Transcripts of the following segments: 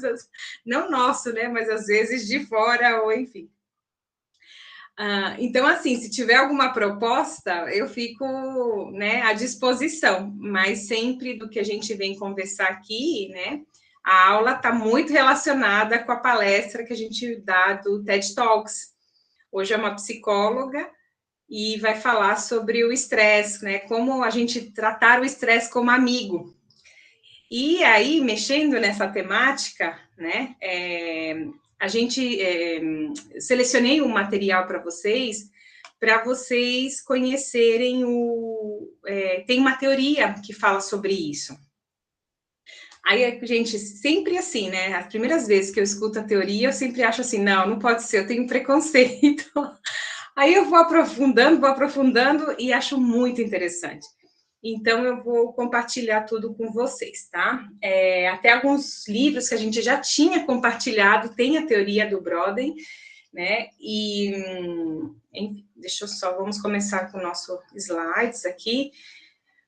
coisas, não nosso, né? Mas às vezes de fora, ou enfim. Então, assim, se tiver alguma proposta, eu fico, né, à disposição, mas sempre do que a gente vem conversar aqui, né, a aula está muito relacionada com a palestra que a gente dá do TED Talks. Hoje é uma psicóloga e vai falar sobre o estresse, né, como a gente tratar o estresse como amigo. E aí, mexendo nessa temática, né, a gente selecionei um material para vocês conhecerem tem uma teoria que fala sobre isso. Aí, gente, sempre assim, né? As primeiras vezes que eu escuto a teoria, eu sempre acho assim, não pode ser, eu tenho preconceito. Aí eu vou aprofundando e acho muito interessante. Então, eu vou compartilhar tudo com vocês, tá? Até alguns livros que a gente já tinha compartilhado, tem a teoria do Broden, né? E, enfim, vamos começar com o nosso slides aqui.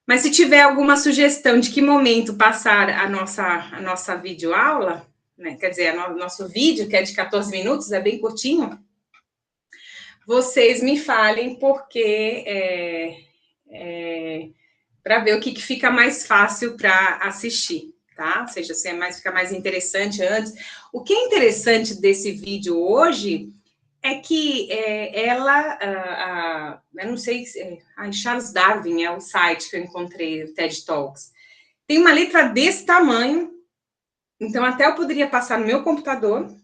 Mas se tiver alguma sugestão de que momento passar a nossa videoaula, né? Quer dizer, nosso vídeo, que é de 14 minutos, é bem curtinho, vocês me falem, porque para ver o que fica mais fácil para assistir, tá? Ou seja, se fica mais interessante antes. O que é interessante desse vídeo hoje é que eu não sei, Charles Darwin é o site que eu encontrei, o TED Talks. Tem uma letra desse tamanho, então até eu poderia passar no meu computador.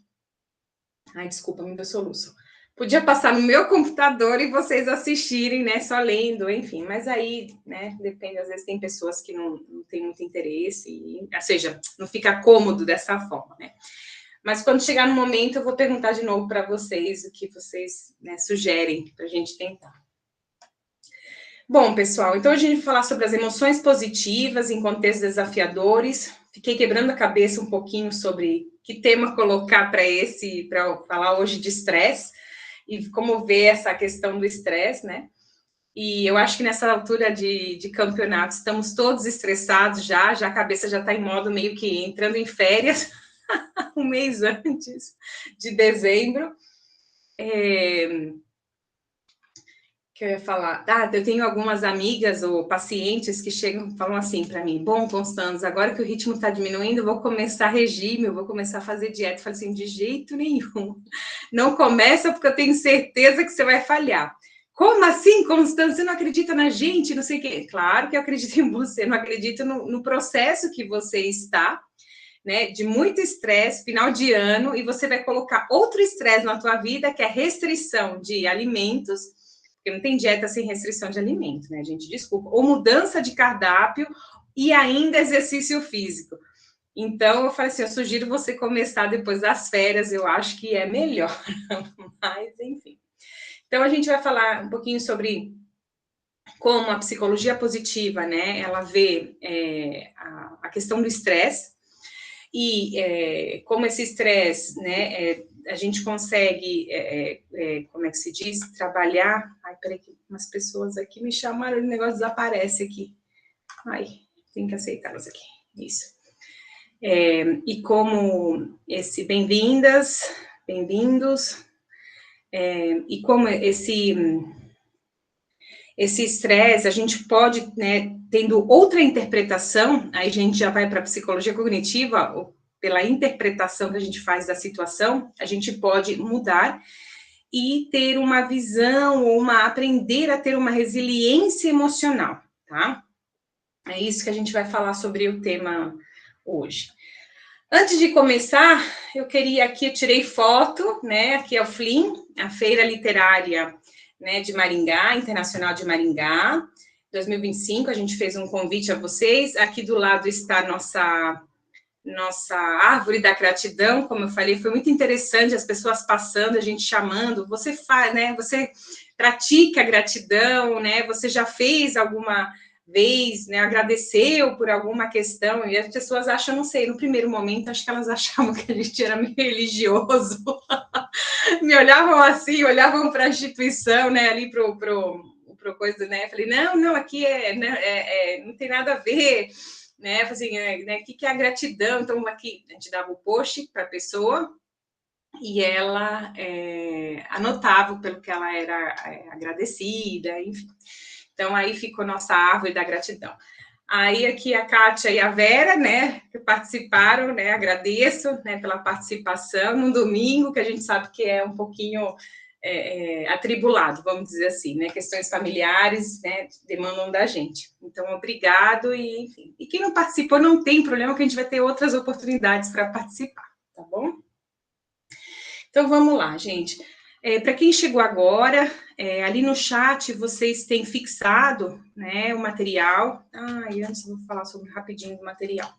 Ai, desculpa, me deu soluço. Podia passar no meu computador e vocês assistirem, né, só lendo, enfim. Mas aí, né, depende, às vezes tem pessoas que não têm muito interesse, ou seja, não fica cômodo dessa forma, né. Mas quando chegar no momento, eu vou perguntar de novo para vocês o que vocês, né, sugerem para a gente tentar. Bom, pessoal, então a gente vai falar sobre as emoções positivas em contextos desafiadores. Fiquei quebrando a cabeça um pouquinho sobre que tema colocar para falar hoje de estresse e como ver essa questão do estresse, né? E eu acho que nessa altura de campeonato estamos todos estressados já a cabeça já está em modo meio que entrando em férias, um mês antes de dezembro. Que eu ia falar? Eu tenho algumas amigas ou pacientes que chegam e falam assim para mim: bom, Constanza, agora que o ritmo está diminuindo, eu vou começar regime, eu vou começar a fazer dieta. Eu falo assim: de jeito nenhum. Não começa porque eu tenho certeza que você vai falhar. Como assim, Constanza? Você não acredita na gente? Não sei o quê. Claro que eu acredito em você, não acredito no processo que você está, né, de muito estresse, final de ano, e você vai colocar outro estresse na tua vida, que é a restrição de alimentos, porque não tem dieta sem restrição de alimento, né, gente? Desculpa. Ou mudança de cardápio e ainda exercício físico. Então, eu falei assim, eu sugiro você começar depois das férias, eu acho que é melhor. Mas, enfim. Então, a gente vai falar um pouquinho sobre como a psicologia positiva, né, ela vê a questão do estresse e como esse estresse, né, a gente consegue, como é que se diz, trabalhar. Ai, peraí, que umas pessoas aqui me chamaram, o negócio desaparece aqui. Ai, tem que aceitá-las aqui. Isso. E como bem-vindas, bem-vindos, e como esse estresse, a gente pode, né, tendo outra interpretação, aí a gente já vai para a psicologia cognitiva, pela interpretação que a gente faz da situação, a gente pode mudar e ter uma visão, ou aprender a ter uma resiliência emocional, tá? É isso que a gente vai falar sobre o tema hoje. Antes de começar, eu tirei foto, né, aqui é o FLIM, a Feira Literária, né, de Maringá, Internacional de Maringá, 2025, a gente fez um convite a vocês. Aqui do lado está a nossa árvore da gratidão, como eu falei, foi muito interessante, as pessoas passando, a gente chamando, você faz, né, você pratica a gratidão, né, você já fez alguma vez, né, agradeceu por alguma questão, e as pessoas acham, não sei, no primeiro momento, acho que elas achavam que a gente era meio religioso, me olhavam assim, olhavam para a instituição, né, ali pro coisa, né, falei, não, aqui não tem nada a ver, né? Assim, né, o que é a gratidão? Então, aqui a gente dava o post para a pessoa e ela anotava pelo que ela era agradecida, enfim. Então, aí ficou nossa árvore da gratidão. Aí aqui a Kátia e a Vera, né, que participaram, né, agradeço, né, pela participação no domingo, que a gente sabe que é um pouquinho atribulado, vamos dizer assim, né, questões familiares, né, demandam da gente. Então, obrigado e quem não participou não tem problema, que a gente vai ter outras oportunidades para participar, tá bom? Então, vamos lá, gente. Para quem chegou agora, ali no chat vocês têm fixado, né, o material. E antes eu vou falar rapidinho do material.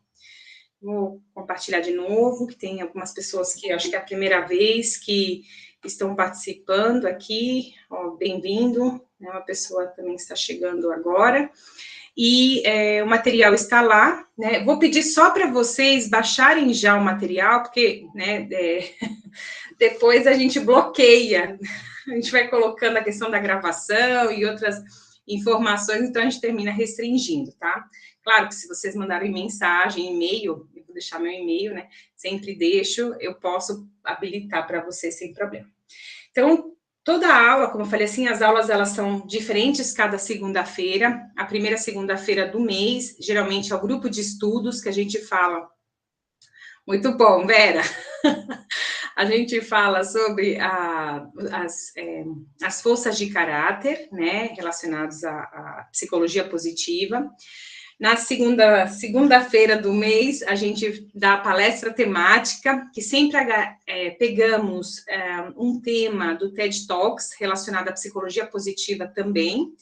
Vou compartilhar de novo, que tem algumas pessoas que acho que é a primeira vez que estão participando aqui. Bem-vindo, né, uma pessoa também está chegando agora. E o material está lá, né? Vou pedir só para vocês baixarem já o material, porque, né, depois a gente bloqueia, a gente vai colocando a questão da gravação e outras informações, então a gente termina restringindo, tá? Claro que se vocês mandarem mensagem, e-mail, eu vou deixar meu e-mail, né? Sempre deixo, eu posso habilitar para vocês sem problema. Então, toda a aula, como eu falei assim, as aulas elas são diferentes cada segunda-feira. A primeira segunda-feira do mês, geralmente é o grupo de estudos que a gente fala. Muito bom, Vera. A gente fala sobre as forças de caráter, né, relacionadas à psicologia positiva. Na segunda-feira do mês, a gente dá a palestra temática, que sempre pegamos um tema do TED Talks relacionado à psicologia positiva também.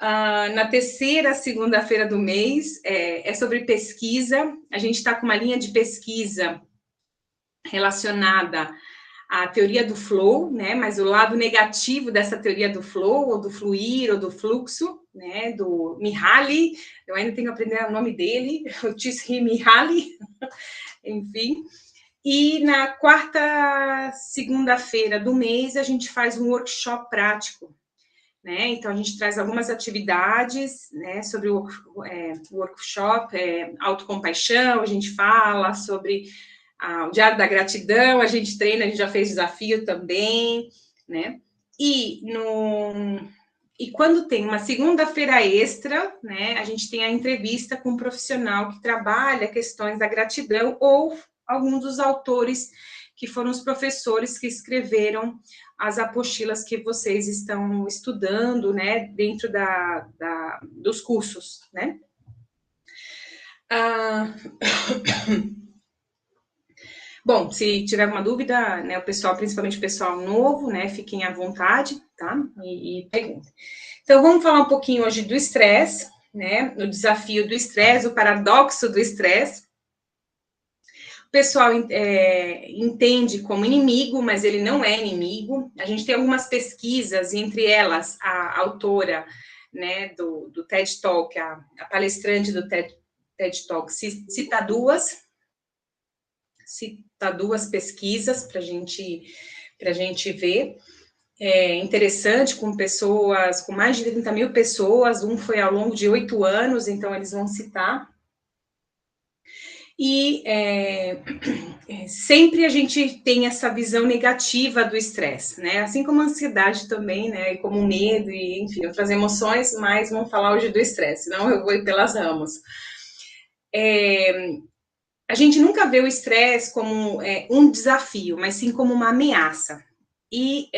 Na terceira segunda-feira do mês, é sobre pesquisa. A gente está com uma linha de pesquisa relacionada à teoria do flow, né? Mas o lado negativo dessa teoria do flow, ou do fluir, ou do fluxo, né? Do Mihaly, eu ainda tenho que aprender o nome dele, o Csikszentmihalyi, enfim. E na quarta segunda-feira do mês, a gente faz um workshop prático, né? Então, a gente traz algumas atividades, né, sobre o workshop, autocompaixão, a gente fala sobre o Diário da Gratidão, a gente treina, a gente já fez desafio também, né? E quando tem uma segunda-feira extra, né, a gente tem a entrevista com um profissional que trabalha questões da gratidão ou algum dos autores que foram os professores que escreveram as apostilas que vocês estão estudando, né, dentro dos cursos, né? Bom, se tiver alguma dúvida, né, o pessoal, principalmente o pessoal novo, né, fiquem à vontade, tá? E perguntem. Então, vamos falar um pouquinho hoje do estresse, né, o desafio do estresse, o paradoxo do estresse. O pessoal entende como inimigo, mas ele não é inimigo. A gente tem algumas pesquisas, entre elas a autora, né, do TED Talk, a palestrante do TED Talk, cita duas pesquisas para a gente ver. É interessante, com pessoas, com mais de 30 mil pessoas, um foi ao longo de 8 anos, então eles vão citar. E sempre a gente tem essa visão negativa do estresse, né? Assim como a ansiedade também, né? E como o medo, e enfim, outras emoções, mas vamos falar hoje do estresse, senão eu vou ir pelas ramas. A gente nunca vê o estresse como um desafio, mas sim como uma ameaça. E,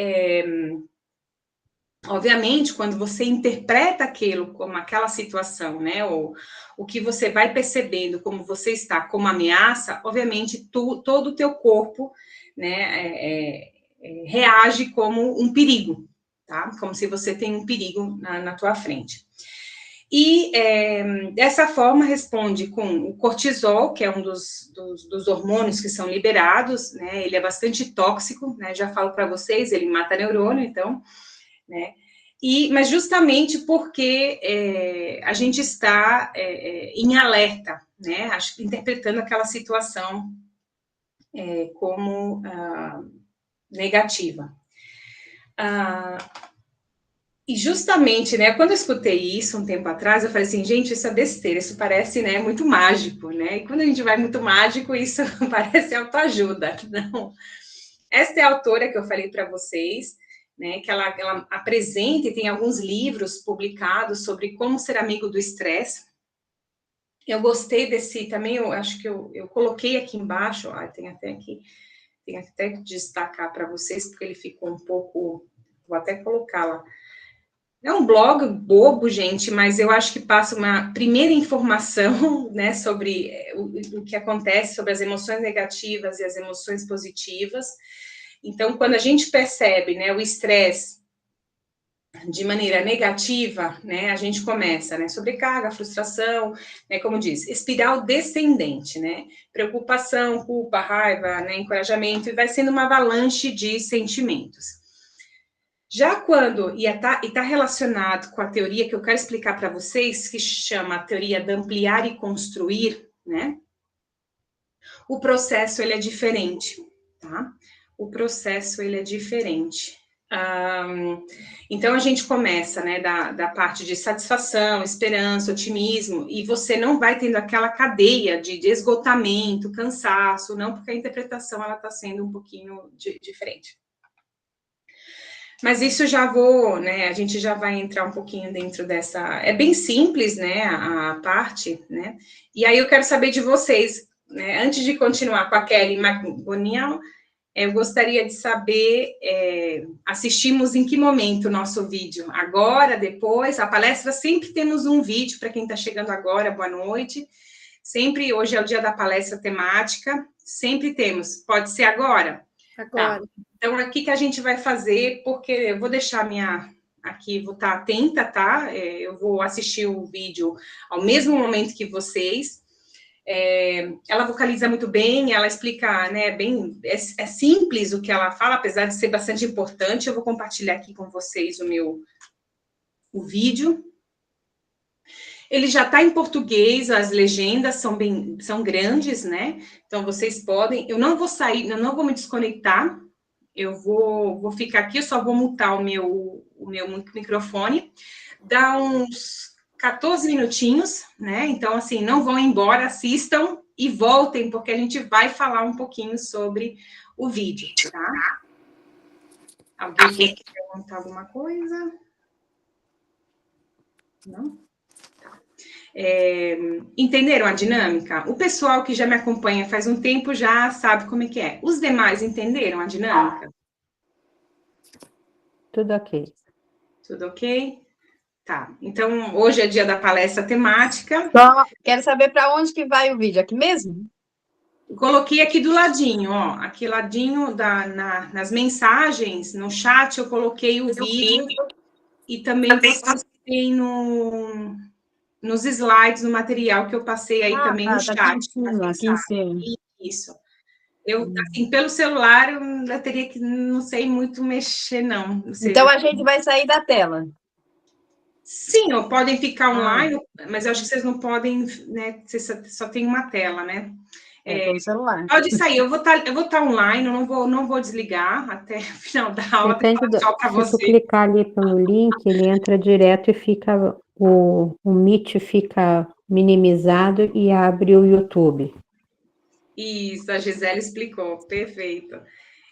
obviamente, quando você interpreta aquilo como aquela situação, né, ou o que você vai percebendo como você está como ameaça, obviamente, todo o teu corpo, né, reage como um perigo, tá? Como se você tem um perigo na tua frente. E dessa forma responde com o cortisol, que é um dos hormônios que são liberados, né? Ele é bastante tóxico, né? Já falo para vocês, ele mata neurônio, então, né? Mas justamente porque a gente está em alerta, né? Acho que interpretando aquela situação como negativa. E justamente, né, quando eu escutei isso um tempo atrás, eu falei assim, gente, isso é besteira, isso parece, né, muito mágico, né? E quando a gente vai muito mágico, isso parece autoajuda. Não. Esta é a autora que eu falei para vocês, né, que ela apresenta e tem alguns livros publicados sobre como ser amigo do estresse. Eu gostei desse também, eu acho que eu coloquei aqui embaixo, tem até que destacar para vocês, porque ele ficou um pouco, vou até colocar lá. É um blog bobo, gente, mas eu acho que passa uma primeira informação, né, sobre o que acontece, sobre as emoções negativas e as emoções positivas. Então, quando a gente percebe, né, o estresse de maneira negativa, né, a gente começa, né, sobrecarga, frustração, né, como diz, espiral descendente, né, preocupação, culpa, raiva, né, encorajamento, e vai sendo uma avalanche de sentimentos. Já quando, e está relacionado com a teoria que eu quero explicar para vocês, que chama a teoria de ampliar e construir, né? O processo, ele é diferente, tá? O processo, ele é diferente. Então, a gente começa, né, da parte de satisfação, esperança, otimismo, e você não vai tendo aquela cadeia de esgotamento, cansaço, não, porque a interpretação, ela está sendo um pouquinho diferente. Mas isso já vou, né? A gente já vai entrar um pouquinho dentro dessa. É bem simples, né? A parte, né? E aí eu quero saber de vocês, né? Antes de continuar com a Kelly Magonial, eu gostaria de saber, assistimos em que momento o nosso vídeo? Agora, depois? A palestra sempre temos um vídeo para quem está chegando agora, boa noite. Sempre, hoje é o dia da palestra temática, sempre temos. Pode ser agora? Agora. Tá. Então, aqui que a gente vai fazer, porque eu vou deixar aqui, vou estar atenta, tá? Eu vou assistir o vídeo ao mesmo momento que vocês. Ela vocaliza muito bem, ela explica, né, bem, é simples o que ela fala, apesar de ser bastante importante. Eu vou compartilhar aqui com vocês o vídeo. Ele já está em português, as legendas são grandes, né? Então, vocês podem... Eu não vou sair, eu não vou me desconectar, eu vou ficar aqui, eu só vou mutar o meu microfone, dá uns 14 minutinhos, né? Então, assim, não vão embora, assistam e voltem, porque a gente vai falar um pouquinho sobre o vídeo, tá? Alguém quer perguntar alguma coisa? Não? Entenderam a dinâmica? O pessoal que já me acompanha faz um tempo já sabe como é que é. Os demais entenderam a dinâmica? Tudo ok. Tudo ok? Tá. Então, hoje é dia da palestra temática. Só quero saber para onde que vai o vídeo. Aqui mesmo? Coloquei aqui do ladinho, ó. Aqui ladinho nas mensagens, no chat, eu coloquei o vídeo. E também vocês têm nos slides, no material que eu passei aí também no chat. Tá aqui em cima. Isso. Eu, assim, pelo celular, eu ainda teria que, não sei muito mexer, não. Então, a gente vai sair da tela. Sim, ou podem ficar online, mas eu acho que vocês não podem, né? Vocês só tem uma tela, né? Pelo celular. Pode sair, eu vou estar online, eu não vou desligar até o final da aula. Depende Se tu clicar ali pelo link, ele entra direto e fica o Meet fica minimizado e abre o YouTube. Isso, a Gisele explicou, perfeito.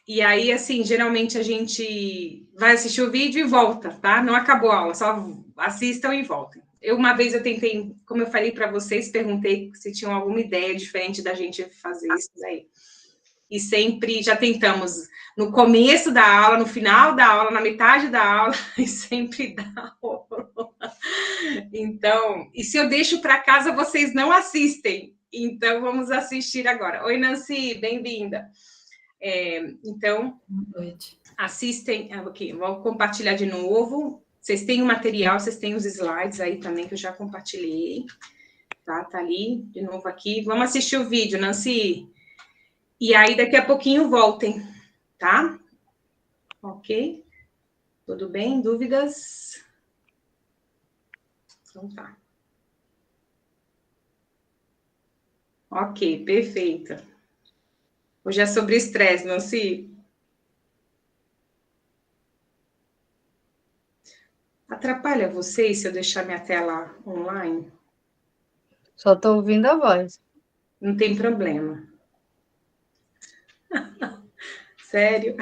E aí, assim, geralmente a gente vai assistir o vídeo e volta, tá? Não acabou a aula, só assistam e voltem. Uma vez eu tentei, como eu falei para vocês, perguntei se tinham alguma ideia diferente da gente fazer isso daí. E sempre já tentamos no começo da aula, no final da aula, na metade da aula, e sempre dá rolo. Então, e se eu deixo para casa, vocês não assistem. Então, vamos assistir agora. Oi, Nancy, bem-vinda. Então, assistem. Ok, vou compartilhar de novo. Vocês têm o material, vocês têm os slides aí também, que eu já compartilhei. Tá ali, de novo aqui. Vamos assistir o vídeo, Nancy. E aí, daqui a pouquinho, voltem, tá? Ok? Tudo bem? Dúvidas? Então tá. Ok, perfeito. Hoje é sobre estresse, Nancy. Atrapalha vocês se eu deixar minha tela online? Só tô ouvindo a voz. Não tem problema. Sério?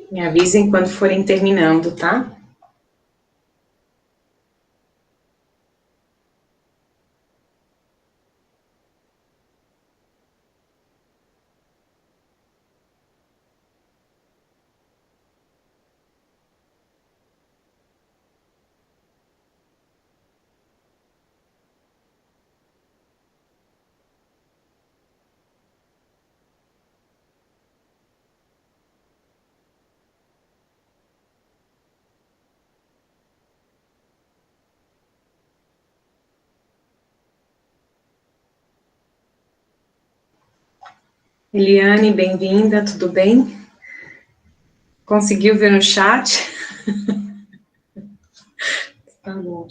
Me avisem quando forem terminando, tá? Eliane, bem-vinda, tudo bem? Conseguiu ver no chat? Tá bom.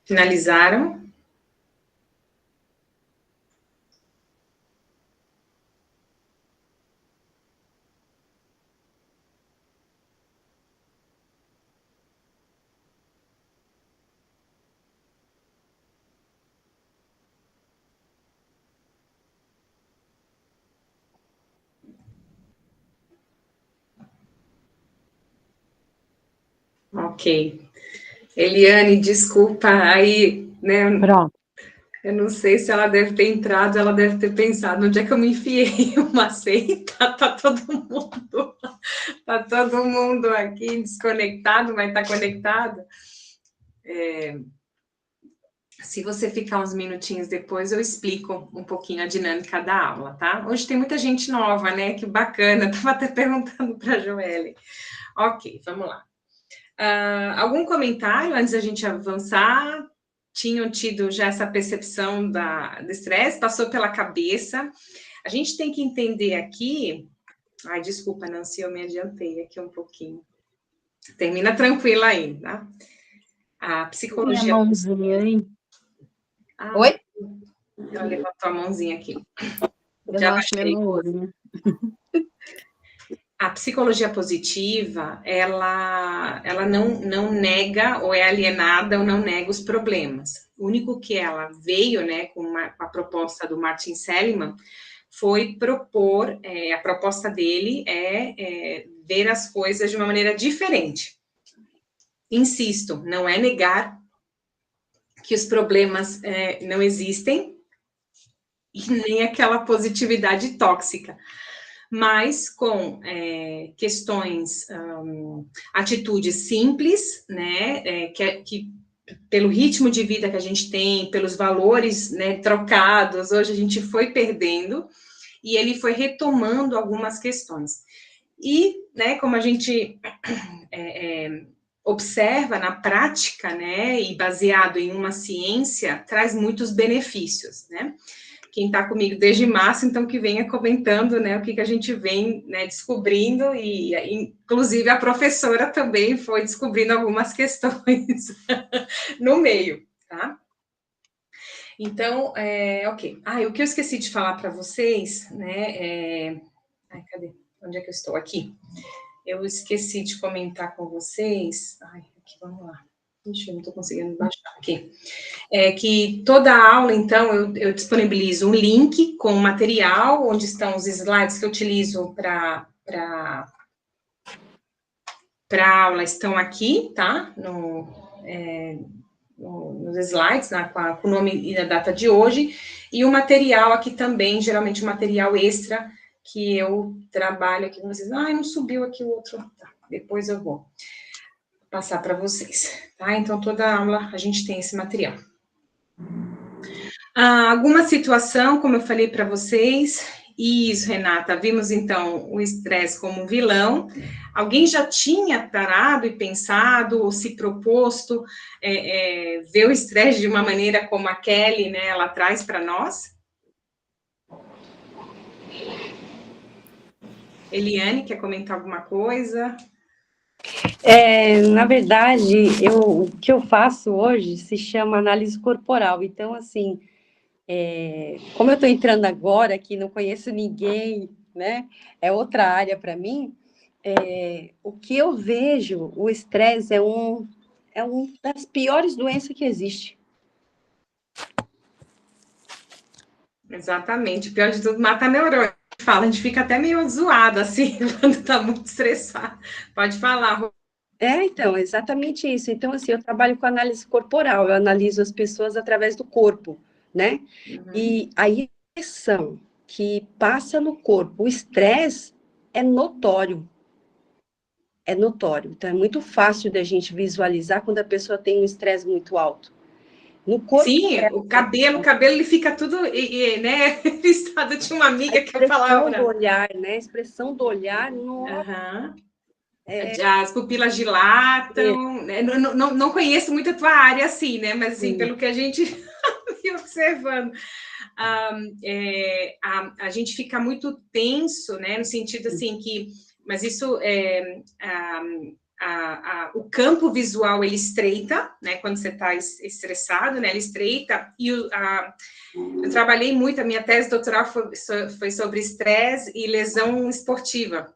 Finalizaram? Ok. Eliane, desculpa aí, né? Pronto. Eu não sei se ela deve ter entrado, ela deve ter pensado, onde é que eu me enfiei uma seita? Tá todo mundo aqui desconectado, mas tá conectado. Se você ficar uns minutinhos depois, eu explico um pouquinho a dinâmica da aula, tá? Hoje tem muita gente nova, né? Que bacana, tava até perguntando para a Joelle. Ok, vamos lá. Algum comentário antes da gente avançar? Tinham tido já essa percepção do estresse? Passou pela cabeça? A gente tem que entender aqui... Ai, desculpa, Nancy, eu me adiantei aqui um pouquinho. Termina tranquila aí, tá? A psicologia... Minha mãozinha, hein? Ah, Oi? ela levantou a mãozinha aqui. Eu Já não acho minha baixei. mãozinha. A psicologia positiva, ela não nega ou é alienada ou não nega os problemas. O único que ela veio, né, com a proposta do Martin Seligman, foi propor, a proposta dele é ver as coisas de uma maneira diferente. Insisto, não é negar que os problemas não existem, e nem aquela positividade tóxica, mas com questões, atitudes simples, né, que pelo ritmo de vida que a gente tem, pelos valores, né, trocados, hoje a gente foi perdendo, e ele foi retomando algumas questões. E, né, como a gente observa na prática, né, e baseado em uma ciência, traz muitos benefícios, né? Quem está comigo desde março, então que venha comentando, né, o que a gente vem, né, descobrindo, e inclusive a professora também foi descobrindo algumas questões no meio, tá? Então, ok. O que eu esqueci de falar para vocês, né, Ai, cadê? Onde é que eu estou? Aqui. Eu esqueci de comentar com vocês. Ai, aqui, vamos lá. Ixi, eu não estou conseguindo baixar aqui. Que toda aula, então, eu disponibilizo um link com o material, onde estão os slides que eu utilizo para a aula, estão aqui, tá? Nos slides, né, com o nome e a data de hoje, e o material aqui também, geralmente o material extra, que eu trabalho aqui com vocês. Não subiu aqui o outro. Tá, depois eu vou. passar para vocês, tá? Então, toda aula a gente tem esse material. Alguma situação, como eu falei para vocês, isso, Renata, vimos então o estresse como vilão. Alguém já tinha parado e pensado, ou se proposto, ver o estresse de uma maneira como a Kelly, né, ela traz para nós? Eliane, quer comentar alguma coisa? Na verdade, o que eu faço hoje se chama análise corporal. Então, assim, como eu estou entrando agora, que não conheço ninguém, né? É outra área para mim. O que eu vejo, o estresse é um das piores doenças que existe. Exatamente. O pior de tudo, mata neurônio. Fala, a gente fica até meio zoado, assim, quando tá muito estressado. Pode falar. Então, é exatamente isso. Então, assim, eu trabalho com análise corporal, eu analiso as pessoas através do corpo, né? E a impressão que passa no corpo, o estresse é notório. É notório. Então, é muito fácil da gente visualizar quando a pessoa tem um estresse muito alto. No corpo. Sim, o cabelo ele fica tudo, né? Listado. Tinha uma amiga que eu falava. Do olhar, né? A expressão do olhar, As pupilas dilatam. Né? Não conheço muito a tua área assim, né? Mas assim, pelo que a gente vem observando, a gente fica muito tenso, né? No sentido assim que, mas isso o campo visual ele estreita, né? Quando você está estressado, né? Ele estreita e eu trabalhei muito, a minha tese doutoral foi sobre estresse e lesão esportiva.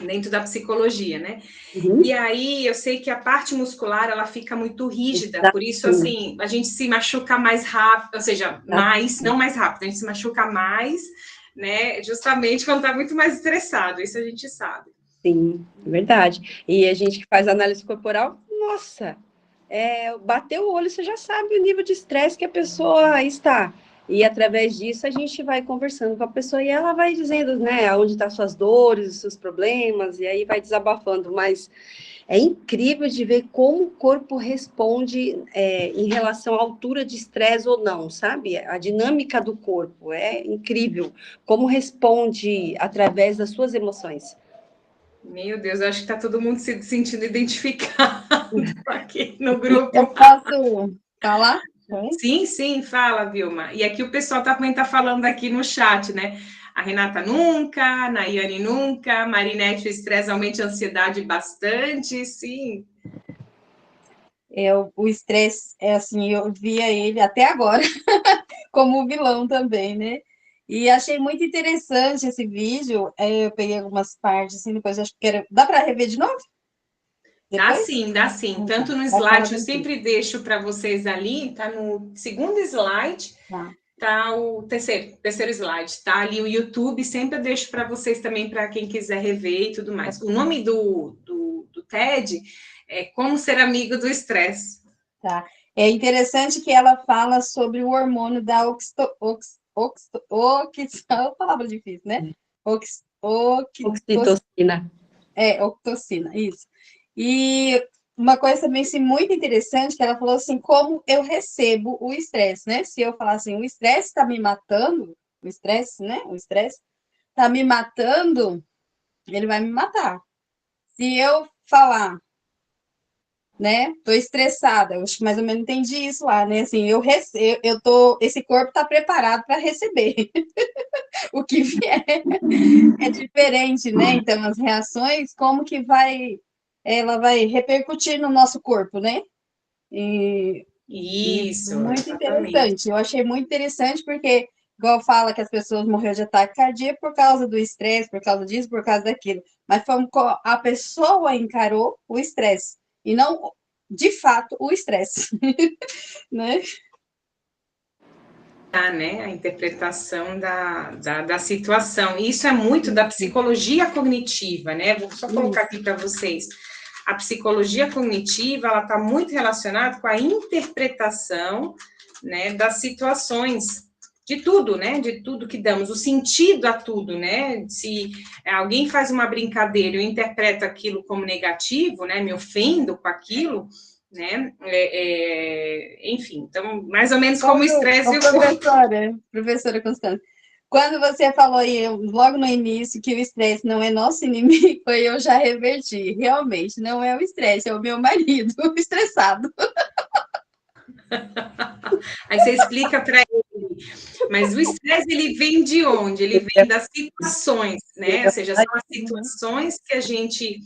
Dentro da psicologia, né? E aí, eu sei que a parte muscular, ela fica muito rígida, por isso, assim, a gente se machuca mais rápido, ou seja, não mais rápido, a gente se machuca mais, né? Justamente quando tá muito mais estressado, isso a gente sabe. Sim, é verdade. E a gente que faz análise corporal, nossa, bateu o olho, você já sabe o nível de estresse que a pessoa está. E através disso a gente vai conversando com a pessoa e ela vai dizendo, né, onde estão suas dores, os seus problemas, e aí vai desabafando. Mas é incrível de ver como o corpo responde em relação à altura de estresse ou não, sabe? A dinâmica do corpo é incrível. Como responde através das suas emoções. Meu Deus, eu acho que tá todo mundo se sentindo identificado aqui no grupo. Eu posso falar? Sim, fala, Vilma. E aqui o pessoal também tá falando aqui no chat, né? A Renata nunca, a Nayane nunca, a Marinete, o estresse aumenta a ansiedade bastante, sim. O estresse, assim, eu via ele até agora como vilão também, né? E achei muito interessante esse vídeo. Eu peguei algumas partes, assim, depois acho que dá para rever de novo? Dá sim. Tanto no slide, eu sempre deixo para vocês ali, tá no segundo slide, tá o terceiro slide, tá ali o YouTube, sempre eu deixo para vocês também, para quem quiser rever e tudo mais. O nome do TED é Como Ser Amigo do Estresse. Tá. É interessante que ela fala sobre o hormônio da palavra difícil, né? Oxitocina. Oxitocina, isso. E uma coisa também assim, muito interessante, que ela falou assim, como eu recebo o estresse, né? Se eu falar assim, o estresse está me matando, o estresse, né? O estresse está me matando, ele vai me matar. Se eu falar, né? Tô estressada, eu acho que mais ou menos entendi isso lá, né? Assim, esse corpo está preparado para receber o que vier. É diferente, né? Então, as reações, como que ela vai repercutir no nosso corpo, né? Isso, muito exatamente. interessante. Eu achei muito interessante porque, igual fala que as pessoas morreram de ataque cardíaco por causa do estresse, por causa disso, por causa daquilo. Mas foi como a pessoa encarou o estresse e não, de fato, o estresse, né? Né, a interpretação da situação. E isso é muito da psicologia cognitiva, né? Vou só colocar aqui para vocês. A psicologia cognitiva, ela está muito relacionada com a interpretação, né, das situações, de tudo, né? De tudo que damos, o sentido a tudo, né? Se alguém faz uma brincadeira, eu interpreto aquilo como negativo, né? Me ofendo com aquilo, né? Enfim, então, mais ou menos como o estresse e o professora Constância, quando você falou aí, logo no início que o estresse não é nosso inimigo, eu já reverti. Realmente, não é o estresse, é o meu marido estressado. Aí você explica para ele. Mas o estresse, ele vem de onde? Ele vem das situações, né? Ou seja, são as situações que a gente,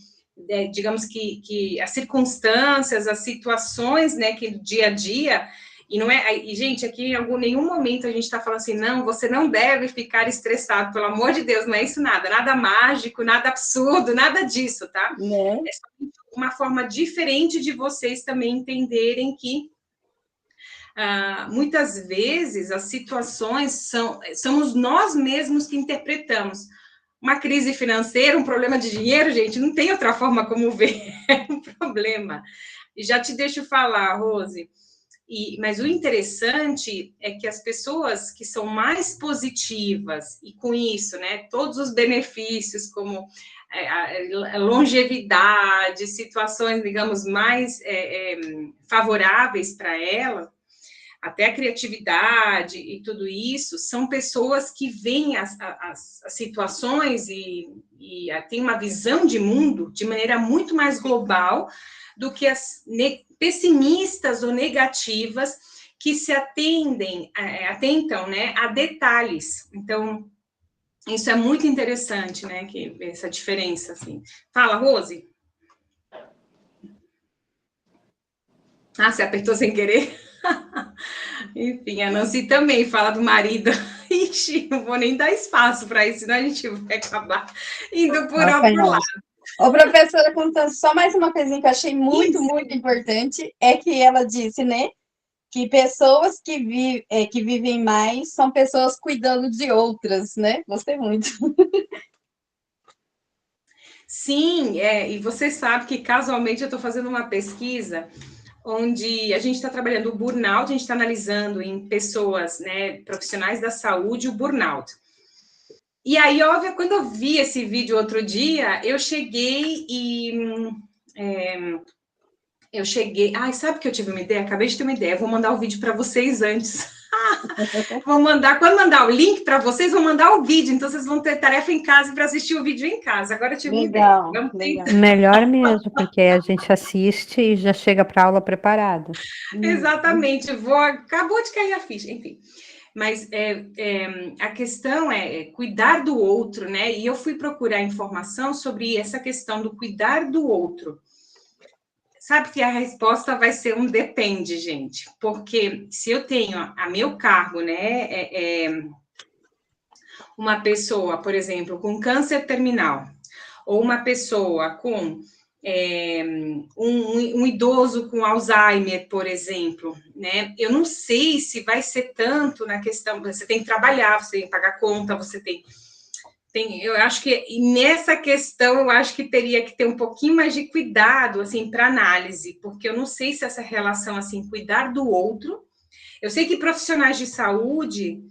digamos que as circunstâncias, as situações, né, que do dia a dia, e não é, e gente, aqui em nenhum momento a gente está falando assim, não, você não deve ficar estressado, pelo amor de Deus, não é isso nada mágico, nada absurdo, nada disso, tá? Né? É só uma forma diferente de vocês também entenderem que muitas vezes as situações somos nós mesmos que interpretamos. Uma crise financeira, um problema de dinheiro, gente, não tem outra forma como ver, é um problema. E já te deixo falar, Rose, mas o interessante é que as pessoas que são mais positivas, e com isso, né, todos os benefícios, como a longevidade, situações, digamos, mais favoráveis para ela, até a criatividade e tudo isso, são pessoas que veem as situações e têm uma visão de mundo de maneira muito mais global do que as pessimistas ou negativas que se atentam, né, a detalhes. Então, isso é muito interessante, né, que essa diferença, assim. Fala, Rose. Você apertou sem querer? Enfim, a Nancy também fala do marido. Ixi, não vou nem dar espaço para isso, senão a gente vai acabar indo por outro lado. Ô, professora Constância, só mais uma coisinha que eu achei muito importante, é que ela disse, né, que pessoas que vivem mais são pessoas cuidando de outras, né? Gostei muito. Sim, e você sabe que casualmente eu estou fazendo uma pesquisa onde a gente está trabalhando o burnout, a gente está analisando em pessoas, né, profissionais da saúde, o burnout. E aí, óbvio, quando eu vi esse vídeo outro dia, eu cheguei. Sabe que eu tive uma ideia? Acabei de ter uma ideia, vou mandar o vídeo para vocês antes. Quando mandar o link para vocês, vou mandar o vídeo, então vocês vão ter tarefa em casa para assistir o vídeo em casa. Agora eu tive uma ideia. Melhor mesmo, porque a gente assiste e já chega para a aula preparada. Exatamente, acabou de cair a ficha, enfim. Mas a questão é cuidar do outro, né? E eu fui procurar informação sobre essa questão do cuidar do outro. Sabe que a resposta vai ser um depende, gente. Porque se eu tenho a meu cargo, né? Uma pessoa, por exemplo, com câncer terminal, ou uma pessoa com um idoso com Alzheimer, por exemplo, né? Eu não sei se vai ser tanto na questão, você tem que trabalhar, você tem que pagar conta, você tem eu acho que nessa questão eu acho que teria que ter um pouquinho mais de cuidado assim para análise, porque eu não sei se essa relação assim cuidar do outro. Eu sei que profissionais de saúde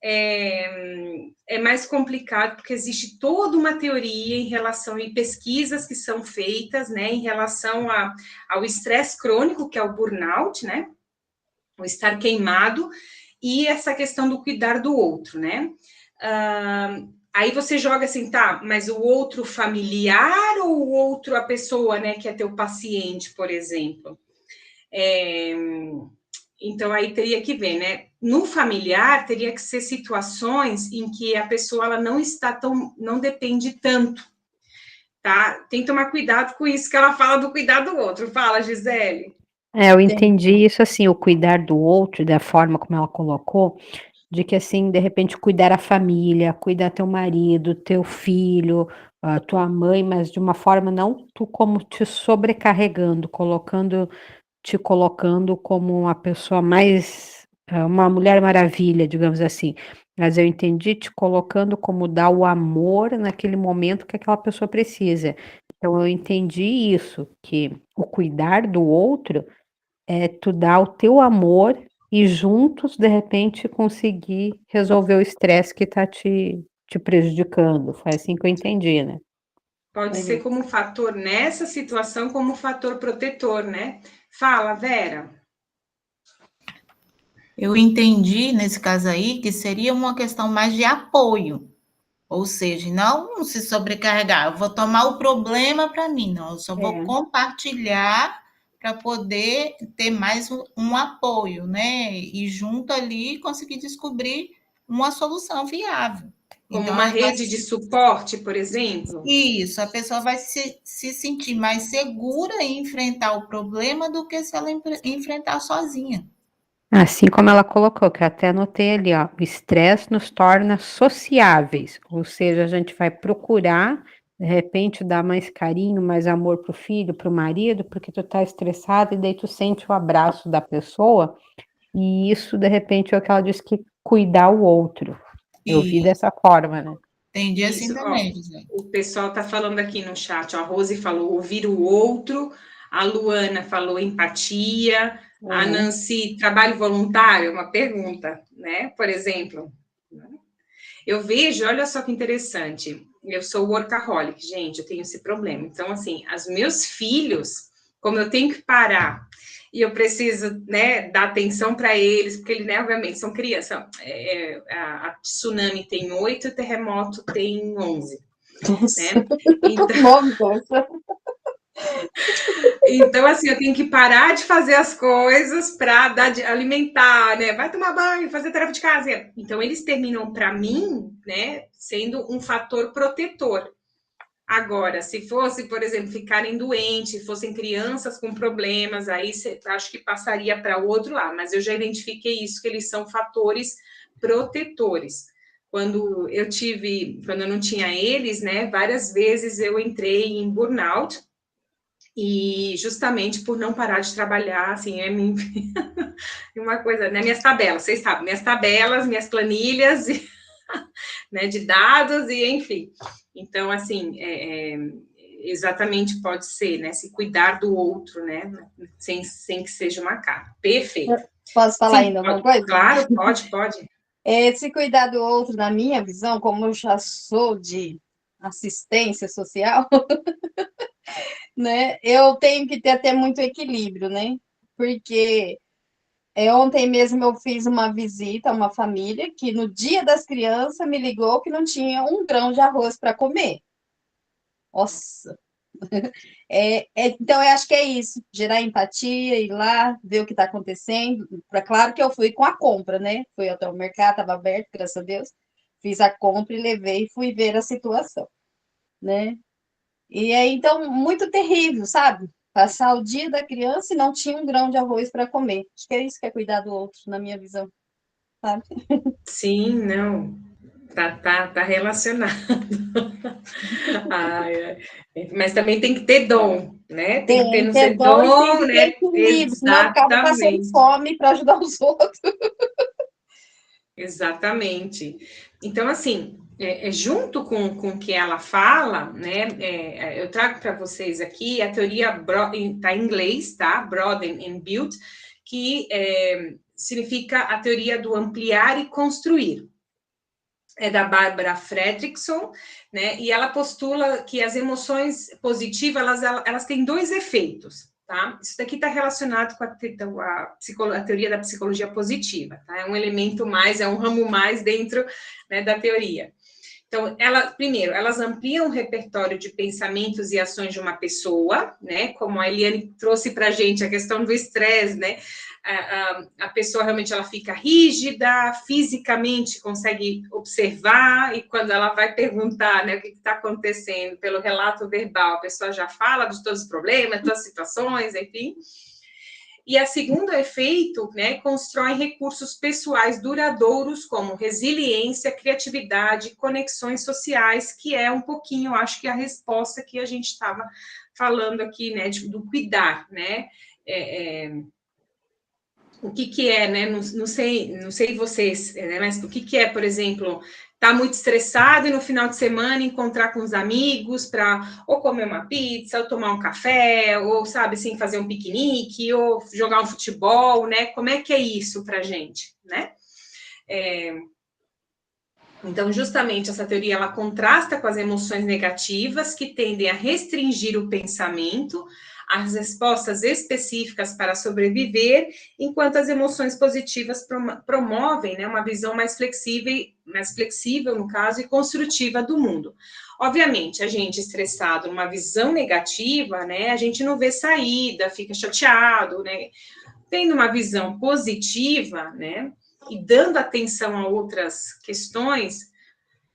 é mais complicado, porque existe toda uma teoria em relação e pesquisas que são feitas, né, em relação ao estresse crônico, que é o burnout, né, o estar queimado, e essa questão do cuidar do outro, né. Aí você joga assim, tá, mas o outro familiar ou o outro, a pessoa, né, que é teu paciente, por exemplo? Então, aí teria que ver, né? No familiar, teria que ser situações em que a pessoa ela não depende tanto, tá? Tem que tomar cuidado com isso que ela fala do cuidar do outro. Fala, Gisele. Eu entendi isso assim, o cuidar do outro, da forma como ela colocou, de que assim, de repente, cuidar a família, cuidar teu marido, teu filho, tua mãe, mas de uma forma não tu como te sobrecarregando, te colocando como uma pessoa mais, uma mulher maravilha, digamos assim. Mas eu entendi te colocando como dar o amor naquele momento que aquela pessoa precisa. Então eu entendi isso, que o cuidar do outro é tu dar o teu amor e juntos, de repente, conseguir resolver o estresse que está te prejudicando. Foi assim que eu entendi, né? Pode ser como fator, nessa situação, como fator protetor, né? Fala, Vera. Eu entendi, nesse caso aí, que seria uma questão mais de apoio. Ou seja, não se sobrecarregar. Eu vou tomar o problema para mim, não. Eu só vou compartilhar para poder ter mais um apoio, né? E junto ali conseguir descobrir uma solução viável. Como Então, uma rede de suporte, por exemplo? Isso, a pessoa vai se sentir mais segura em enfrentar o problema do que se ela enfrentar sozinha. Assim como ela colocou, que eu até anotei ali, ó, o estresse nos torna sociáveis, ou seja, a gente vai procurar, de repente, dar mais carinho, mais amor pro filho, pro marido, porque tu tá estressado e daí tu sente o abraço da pessoa, e isso, de repente, é o que ela disse que cuidar o outro. Eu vi dessa forma, né? Entendi assim Isso, também, ó, José. o pessoal tá falando aqui no chat, ó, a Rose falou ouvir o outro, a Luana falou empatia, a Nancy, trabalho voluntário, uma pergunta, né? Por exemplo, eu vejo, olha só que interessante, eu sou workaholic, gente, eu tenho esse problema. Então, assim, os meus filhos, como eu tenho que parar e eu preciso, né, dar atenção para eles, porque eles, né, obviamente, são crianças. A tsunami tem 8, o terremoto tem 11. Né? Então, assim, eu tenho que parar de fazer as coisas para alimentar, né? Vai tomar banho, fazer tarefa de casa. Então, eles terminam, para mim, né, sendo um fator protetor. Agora, se fosse, por exemplo, ficarem doentes, fossem crianças com problemas, aí acho que passaria para o outro lado. Mas eu já identifiquei isso, que eles são fatores protetores. Quando eu não tinha eles, né, várias vezes eu entrei em burnout, e justamente por não parar de trabalhar, assim, uma coisa, né, minhas tabelas, vocês sabem, minhas tabelas, minhas planilhas, né, de dados, e enfim. Então, assim, exatamente pode ser, né, se cuidar do outro, né, sem que seja uma carga. Perfeito. Posso falar ainda alguma coisa? Claro, pode. Se cuidar do outro, na minha visão, como eu já sou de assistência social, né, eu tenho que ter até muito equilíbrio, né? Porque ontem mesmo eu fiz uma visita a uma família que no dia das crianças me ligou que não tinha um grão de arroz para comer. Nossa! Então, eu acho que é isso, gerar empatia, ir lá, ver o que está acontecendo. Claro que eu fui com a compra, né? Fui até o mercado, estava aberto, graças a Deus. Fiz a compra e levei e fui ver a situação, né? E aí, então, muito terrível, sabe? Passar o dia da criança e não tinha um grão de arroz para comer. Acho que é isso que é cuidar do outro, na minha visão, sabe? Sim, não. Tá relacionado. Mas também tem que ter dom, né? Tem que ter no ser dom e tem dom, que ter né? equilíbrio, senão eu ficava passando fome para ajudar os outros. Exatamente. Então, assim, junto com o que ela fala, né? Eu trago para vocês aqui a teoria, está em inglês, tá? Broaden and Build, que significa a teoria do ampliar e construir. É da Barbara Fredrickson, né? E ela postula que as emoções positivas, elas têm dois efeitos, tá? Isso daqui está relacionado com a teoria da psicologia positiva, tá? É um elemento mais, é um ramo mais dentro, né, da teoria. Então, primeiro, elas ampliam o repertório de pensamentos e ações de uma pessoa, né? Como a Eliane trouxe para a gente a questão do estresse, né? A pessoa realmente ela fica rígida, fisicamente consegue observar, e quando ela vai perguntar, né, o que está acontecendo pelo relato verbal, a pessoa já fala de todos os problemas, todas as situações, enfim. E a segundo efeito, né, constrói recursos pessoais duradouros como resiliência, criatividade, conexões sociais, que é um pouquinho, acho que a resposta que a gente estava falando aqui, né, do cuidar, né? O que é, né? Não sei vocês, né? Mas o que é, por exemplo, tá muito estressado e no final de semana encontrar com os amigos para ou comer uma pizza, ou tomar um café, ou, sabe, assim, fazer um piquenique, ou jogar um futebol, né? Como é que é isso pra gente, né? Então, justamente, essa teoria, ela contrasta com as emoções negativas, que tendem a restringir o pensamento, as respostas específicas para sobreviver, enquanto as emoções positivas promovem, né, uma visão mais flexível, no caso, e construtiva do mundo. Obviamente, a gente estressado numa visão negativa, né, a gente não vê saída, fica chateado, né? Tendo uma visão positiva, né, e dando atenção a outras questões,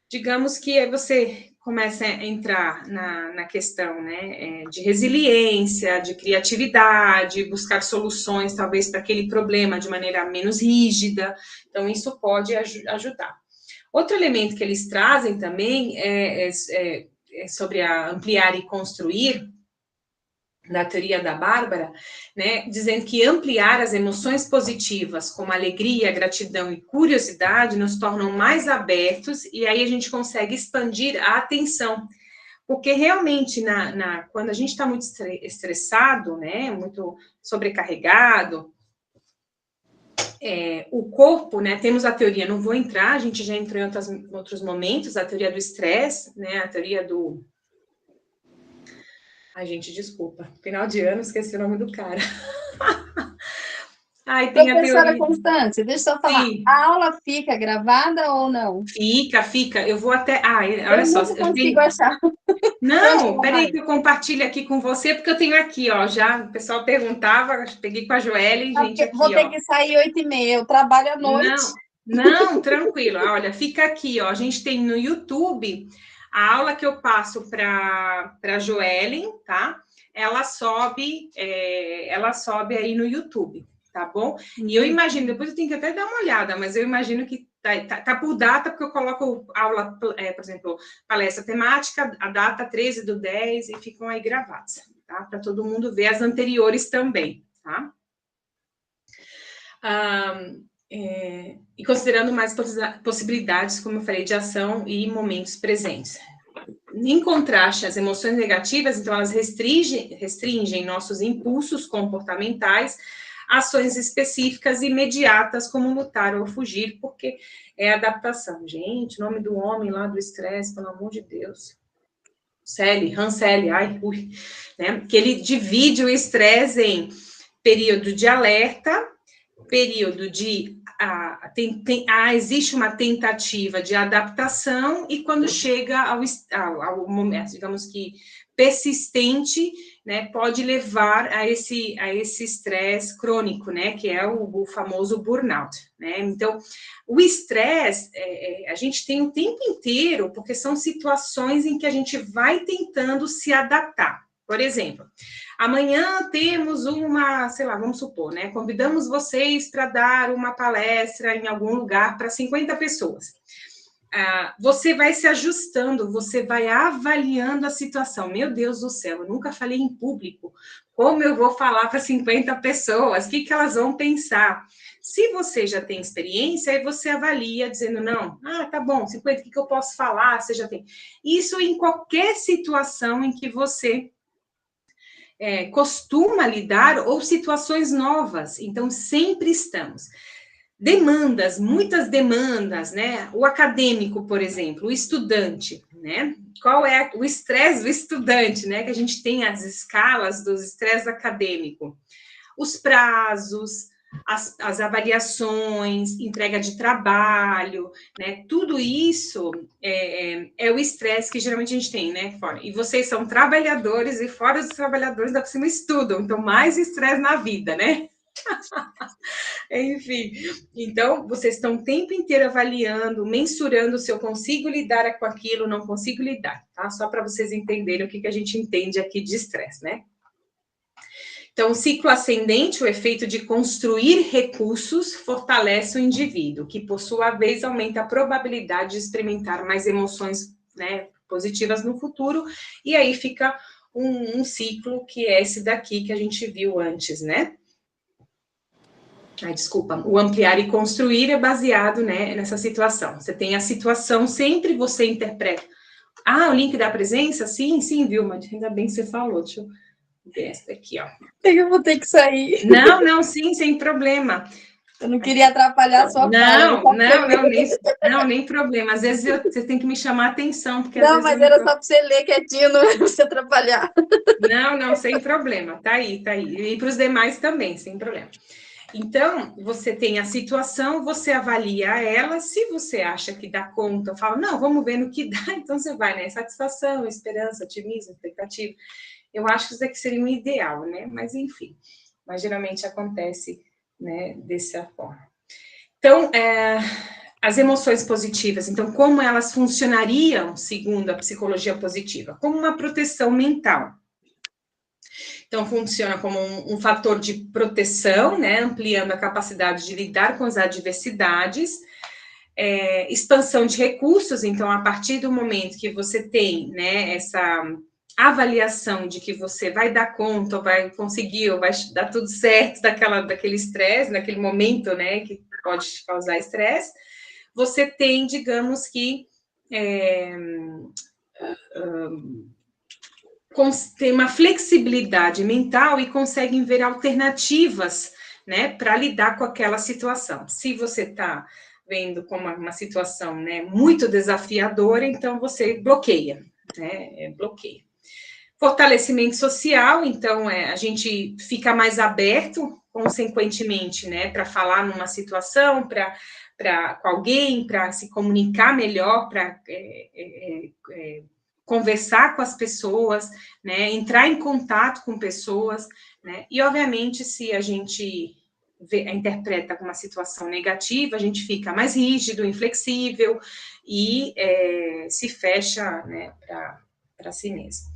digamos que aí você começa a entrar na questão, né, de resiliência, de criatividade, buscar soluções, talvez, para aquele problema de maneira menos rígida. Então, isso pode ajudar. Outro elemento que eles trazem também é sobre ampliar e construir, da teoria da Bárbara, né, dizendo que ampliar as emoções positivas, como alegria, gratidão e curiosidade, nos tornam mais abertos, e aí a gente consegue expandir a atenção. Porque realmente, quando a gente está muito estressado, né, muito sobrecarregado, o corpo, né, temos a teoria, não vou entrar, a gente já entrou em outros momentos, a teoria do estresse, né, a teoria do... Ai, gente, desculpa. Final de ano, esqueci o nome do cara. Ai, tem a Professora teoria. Constância, deixa eu só falar. Sim. A aula fica gravada ou não? Fica. Eu vou até... olha Eu só. não consigo achar. Não, peraí que eu compartilho aqui com você, porque eu tenho aqui, ó, já o pessoal perguntava, peguei com a Joelle, gente, aqui, Vou ter ó. que sair 8h30, eu trabalho à noite. Não, tranquilo. Olha, fica aqui, ó. A gente tem no YouTube a aula que eu passo para a Joelle, tá? Ela sobe aí no YouTube, tá bom? E eu imagino, depois eu tenho que até dar uma olhada, mas eu imagino que tá por data, porque eu coloco aula, por exemplo, palestra temática, a data 13/10, e ficam aí gravadas, tá? Para todo mundo ver as anteriores também, tá? E considerando mais possibilidades, como eu falei, de ação e momentos presentes. Em contraste, as emoções negativas, então, elas restringem nossos impulsos comportamentais, ações específicas e imediatas, como lutar ou fugir, porque é adaptação. Gente, o nome do homem lá do estresse, pelo amor de Deus. Hans Selye, né? Que ele divide o estresse em período de alerta, período de... existe uma tentativa de adaptação, e quando chega ao momento, digamos que persistente, né, pode levar a esse estresse crônico, né, que é o famoso burnout, né? Então, o estresse, a gente tem o tempo inteiro, porque são situações em que a gente vai tentando se adaptar. Por exemplo, amanhã temos sei lá, vamos supor, né? Convidamos vocês para dar uma palestra em algum lugar para 50 pessoas. Você vai se ajustando, você vai avaliando a situação. Meu Deus do céu, eu nunca falei em público. Como eu vou falar para 50 pessoas? O que elas vão pensar? Se você já tem experiência, aí você avalia, dizendo, não, tá bom, 50, o que eu posso falar? Você já tem. Isso em qualquer situação em que você costuma lidar, ou situações novas. Então, sempre estamos. Demandas, muitas demandas, né? O acadêmico, por exemplo, o estudante, né? Qual é o estresse do estudante, né? Que a gente tem as escalas dos estresse acadêmico. Os prazos, as avaliações, entrega de trabalho, né? Tudo isso é o estresse que geralmente a gente tem, né? Fora. E vocês são trabalhadores, e fora dos trabalhadores, ainda por cima estudam, então mais estresse na vida, né? Enfim, então vocês estão o tempo inteiro avaliando, mensurando se eu consigo lidar com aquilo, não consigo lidar, tá? Só para vocês entenderem o que a gente entende aqui de estresse, né? Então, o ciclo ascendente, o efeito de construir recursos, fortalece o indivíduo, que, por sua vez, aumenta a probabilidade de experimentar mais emoções, né, positivas no futuro, e aí fica um ciclo que é esse daqui que a gente viu antes, né? o ampliar e construir é baseado, né, nessa situação. Você tem a situação, sempre você interpreta. O link da presença? Sim, Vilma, ainda bem que você falou. Deixa eu ver essa aqui, ó. Eu vou ter que sair. Não, sim, sem problema. Eu não queria atrapalhar a sua Não, nem problema. Às vezes você tem que me chamar a atenção, porque não, mas era só para você ler quietinho, não era para você atrapalhar. Não, sem problema. Tá aí. E para os demais também, sem problema. Então, você tem a situação, você avalia ela, se você acha que dá conta, fala, não, vamos ver no que dá, então você vai, né? Satisfação, esperança, otimismo, expectativa. Eu acho que isso aqui seria um ideal, né? Mas, enfim, mas geralmente acontece, né, dessa forma. Então, as emoções positivas, então, como elas funcionariam, segundo a psicologia positiva? Como uma proteção mental. Então, funciona como um fator de proteção, né, ampliando a capacidade de lidar com as adversidades, expansão de recursos, então, a partir do momento que você tem, né, essa avaliação de que você vai dar conta, ou vai conseguir, ou vai dar tudo certo daquele estresse, naquele momento, né, que pode causar estresse, você tem, digamos que, tem uma flexibilidade mental e conseguem ver alternativas, né, para lidar com aquela situação. Se você está vendo como uma situação, né, muito desafiadora, então você bloqueia, né, bloqueia. Fortalecimento social, então, a gente fica mais aberto, consequentemente, né, para falar numa situação, com alguém, para se comunicar melhor, para conversar com as pessoas, né, entrar em contato com pessoas, né, e obviamente se a gente interpreta como uma situação negativa, a gente fica mais rígido, inflexível e se fecha, né, para si mesmo.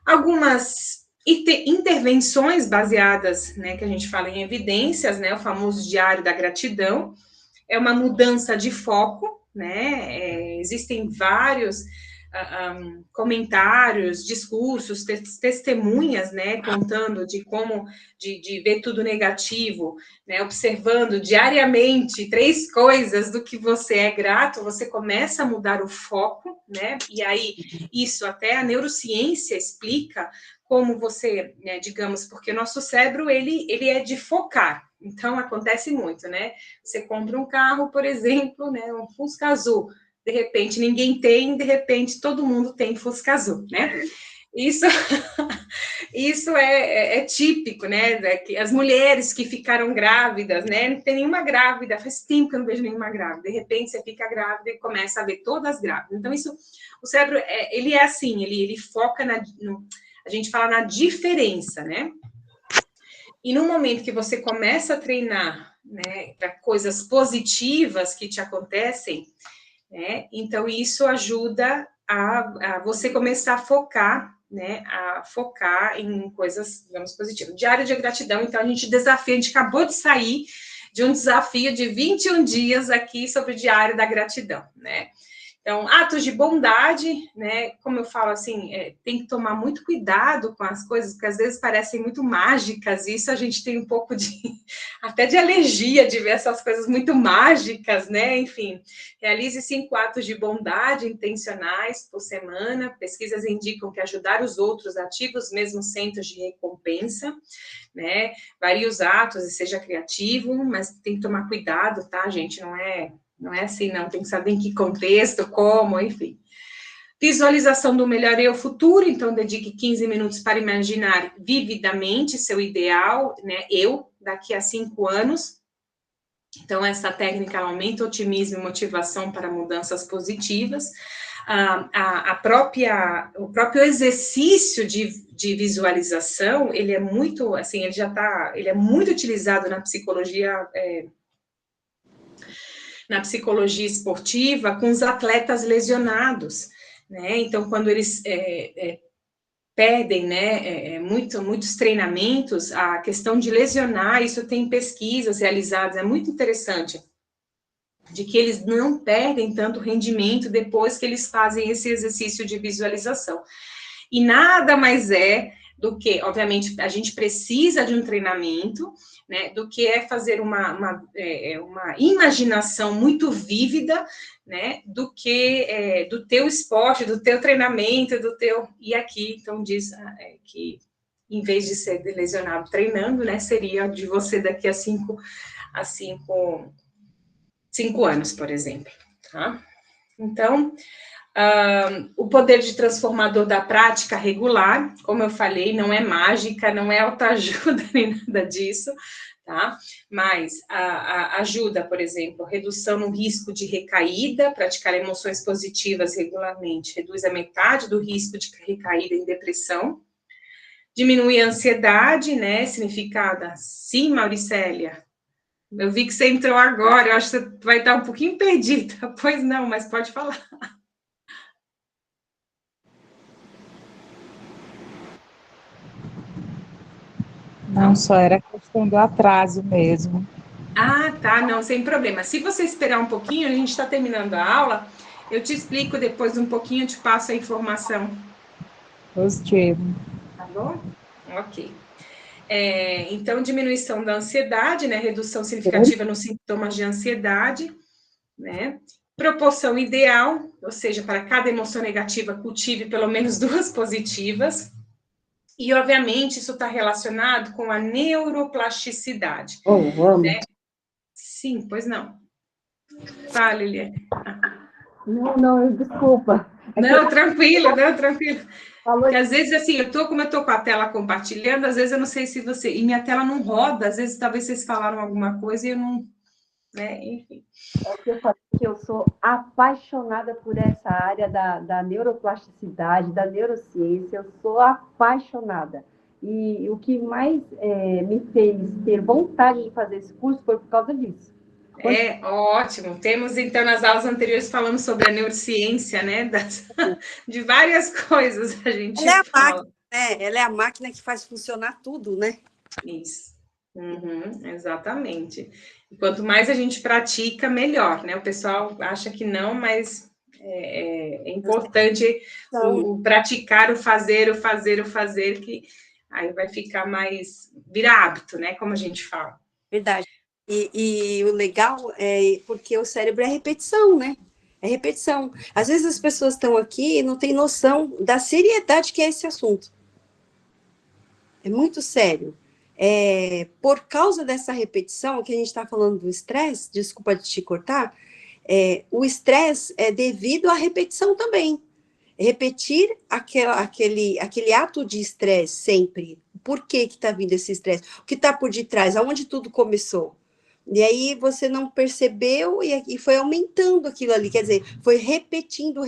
Algumas intervenções baseadas, né, que a gente fala em evidências, né, o famoso diário da gratidão, é uma mudança de foco, né, existem vários comentários, discursos, testemunhas, né, contando de como, de ver tudo negativo, né, observando diariamente 3 coisas do que você é grato, você começa a mudar o foco, né, e aí isso até a neurociência explica como você, né, digamos, porque o nosso cérebro, ele é de focar, então acontece muito, né, você compra um carro, por exemplo, né, um Fusca azul, de repente ninguém tem, de repente todo mundo tem Fusca azul, né? Isso é típico, né? As mulheres que ficaram grávidas, né? Não tem nenhuma grávida, faz tempo que eu não vejo nenhuma grávida. De repente você fica grávida e começa a ver todas grávidas. Então, isso, o cérebro, ele é assim, ele foca a gente fala na diferença, né? E no momento que você começa a treinar, né, para coisas positivas que te acontecem, né? Então, isso ajuda a você começar a focar, né? A focar em coisas, digamos, positivas. Diário de gratidão, então, a gente acabou de sair de um desafio de 21 dias aqui sobre o Diário da Gratidão, né? Então, atos de bondade, né? Como eu falo assim, tem que tomar muito cuidado com as coisas, porque às vezes parecem muito mágicas, e isso a gente tem um pouco até de alergia de ver essas coisas muito mágicas, né? Enfim, realize 5 atos de bondade intencionais por semana. Pesquisas indicam que ajudar os outros ativa os mesmos centros de recompensa, né? Varie os atos e seja criativo, mas tem que tomar cuidado, tá, gente? Não é assim, não. Tem que saber em que contexto, como, enfim. Visualização do melhor eu futuro. Então, dedique 15 minutos para imaginar vividamente seu ideal, né? Eu, daqui a 5 anos. Então, essa técnica aumenta o otimismo e motivação para mudanças positivas. O próprio exercício de visualização, ele é muito, assim, ele é muito utilizado na psicologia esportiva com os atletas lesionados, né? Então, quando eles perdem, né, muitos treinamentos, a questão de lesionar, isso tem pesquisas realizadas, é muito interessante, de que eles não perdem tanto rendimento depois que eles fazem esse exercício de visualização. E nada mais do que, obviamente, a gente precisa de um treinamento, né, do que é fazer uma imaginação muito vívida, né, do que do teu esporte, do teu treinamento, e aqui, então, diz que em vez de ser lesionado treinando, né, seria de você daqui a 5 anos, por exemplo, tá? Então, o poder de transformador da prática regular, como eu falei, não é mágica, não é autoajuda nem nada disso, tá? Mas ajuda, por exemplo, redução no risco de recaída, praticar emoções positivas regularmente, reduz a metade do risco de recaída em depressão, diminui a ansiedade, né? Significada, sim, Mauricélia. Eu vi que você entrou agora, eu acho que você vai estar um pouquinho perdida. Pois não, mas pode falar. Não, só era questão do atraso mesmo. Ah, tá, não, sem problema. Se você esperar um pouquinho, a gente está terminando a aula, eu te explico depois um pouquinho, te passo a informação. Positivo. Tá bom? Ok. Então, diminuição da ansiedade, né? Redução significativa nos sintomas de ansiedade, né? Proporção ideal, ou seja, para cada emoção negativa, cultive pelo menos 2 positivas. E, obviamente, isso está relacionado com a neuroplasticidade. Vamos. Né? Sim, pois não. Fala, Liliane. Não, desculpa. Não, tranquilo. Falou Porque às vezes, assim, como eu tô com a tela compartilhando, às vezes eu não sei se você... E minha tela não roda, às vezes talvez vocês falaram alguma coisa e eu não... Né? Enfim. É o que eu falei, que eu sou apaixonada por essa área da neuroplasticidade, da neurociência, eu sou apaixonada. E o que mais me fez ter vontade de fazer esse curso foi por causa disso. Ótimo. Temos, então, nas aulas anteriores falamos sobre a neurociência, né? De várias coisas a gente fala. Ela é a máquina que faz funcionar tudo, né? Isso. Uhum, exatamente. E quanto mais a gente pratica, melhor, né? O pessoal acha que não, mas é importante o praticar, o fazer, que aí vai ficar mais... Vira hábito, né? Como a gente fala. Verdade. E o legal é porque o cérebro é repetição, né? É repetição. Às vezes as pessoas estão aqui e não têm noção da seriedade que é esse assunto. É muito sério. Por causa dessa repetição, que a gente está falando do estresse, desculpa te cortar, o estresse é devido à repetição também. Repetir aquele ato de estresse sempre. Por que está vindo esse estresse? O que está por detrás? Aonde tudo começou? E aí você não percebeu e foi aumentando aquilo ali. Quer dizer, foi repetindo.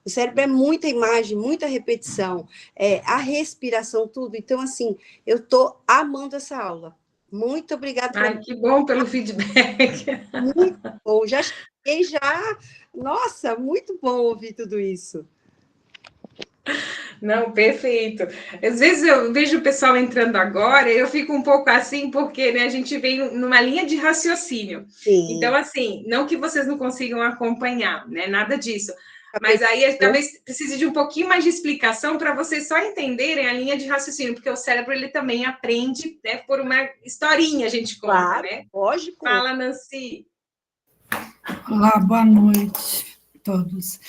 O cérebro é muita imagem, muita repetição, a respiração, tudo. Então, assim, eu estou amando essa aula. Muito obrigada. Ai, que bom pelo feedback. Muito bom. Já cheguei, já. Nossa, muito bom ouvir tudo isso. Não, perfeito. Às vezes eu vejo o pessoal entrando agora e eu fico um pouco assim, porque né, a gente vem numa linha de raciocínio. Sim. Então, assim, não que vocês não consigam acompanhar, né? Nada disso. Mas aí talvez precise de um pouquinho mais de explicação para vocês só entenderem a linha de raciocínio, porque o cérebro ele também aprende, né, por uma historinha a gente conta, Claro, né? Lógico. Fala, Nancy. Olá, boa noite a todos.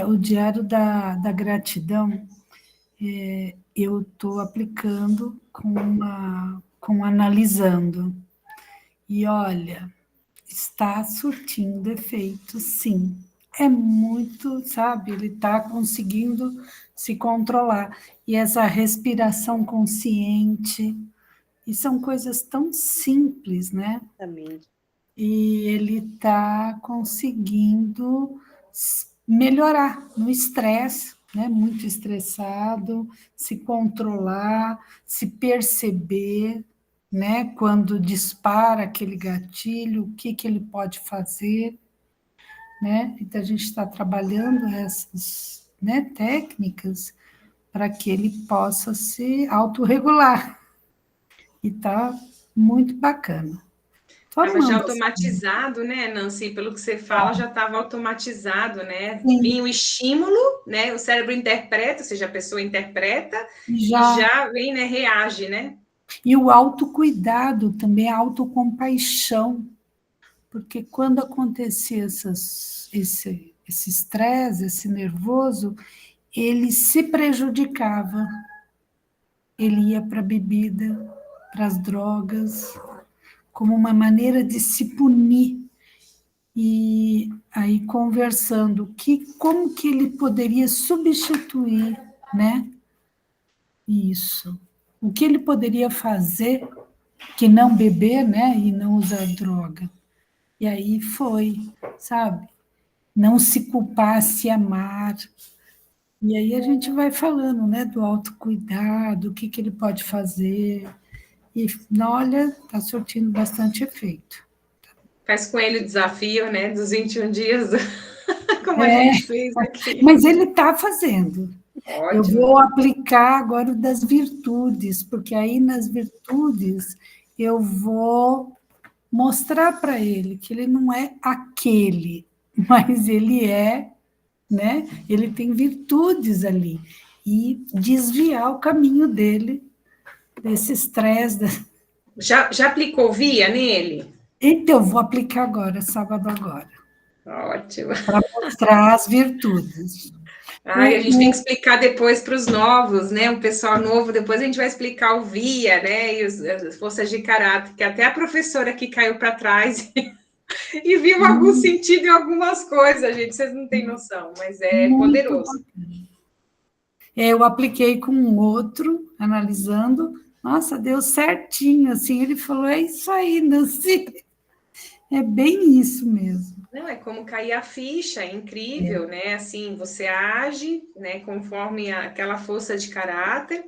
O Diário da Gratidão, eu estou aplicando com analisando. E olha, está surtindo efeito, sim. É muito, sabe, ele está conseguindo se controlar. E essa respiração consciente, e são coisas tão simples, né? Exatamente. E ele está conseguindo melhorar no estresse, né? Muito estressado, se controlar, se perceber, né? Quando dispara aquele gatilho, o que ele pode fazer, né? Então a gente está trabalhando essas, né, técnicas para que ele possa se autorregular. E está muito bacana. Estava já automatizado, né, Nancy? Pelo que você fala, já estava automatizado, né? Sim. Vinha o estímulo, né? O cérebro interpreta, ou seja, a pessoa interpreta e Já. já vem, né? Reage, né? E o autocuidado também, a autocompaixão, porque quando acontecia esse estresse, esse nervoso, ele se prejudicava, ele ia para a bebida, para as drogas, como uma maneira de se punir. E aí conversando, como que ele poderia substituir, né? Isso. O que ele poderia fazer que não beber, né? E não usar droga. E aí foi, sabe? Não se culpar, se amar. E aí a gente vai falando, né? Do autocuidado, o que ele pode fazer. E, olha, está surtindo bastante efeito. Faz com ele o desafio, né? Dos 21 dias, como a gente fez aqui. Mas ele está fazendo. Ótimo. Eu vou aplicar agora o das virtudes, porque aí nas virtudes eu vou mostrar para ele que ele não é aquele, mas ele é, né? Ele tem virtudes ali. E desviar o caminho dele desse estresse. Já aplicou via nele? Então, vou aplicar agora, sábado agora. Ótimo. Para mostrar as virtudes. Ai, a gente tem que explicar depois para os novos, né? O pessoal novo, depois a gente vai explicar o via, né? E as forças de caráter, que até a professora aqui caiu para trás e viu algum sentido em algumas coisas, gente. Vocês não têm noção, mas é muito poderoso. Eu apliquei com um outro, analisando. Nossa, deu certinho, assim. Ele falou, é isso aí, Nancy. É bem isso mesmo. Não, é como cair a ficha, é incrível, né? Assim, você age, né, conforme aquela força de caráter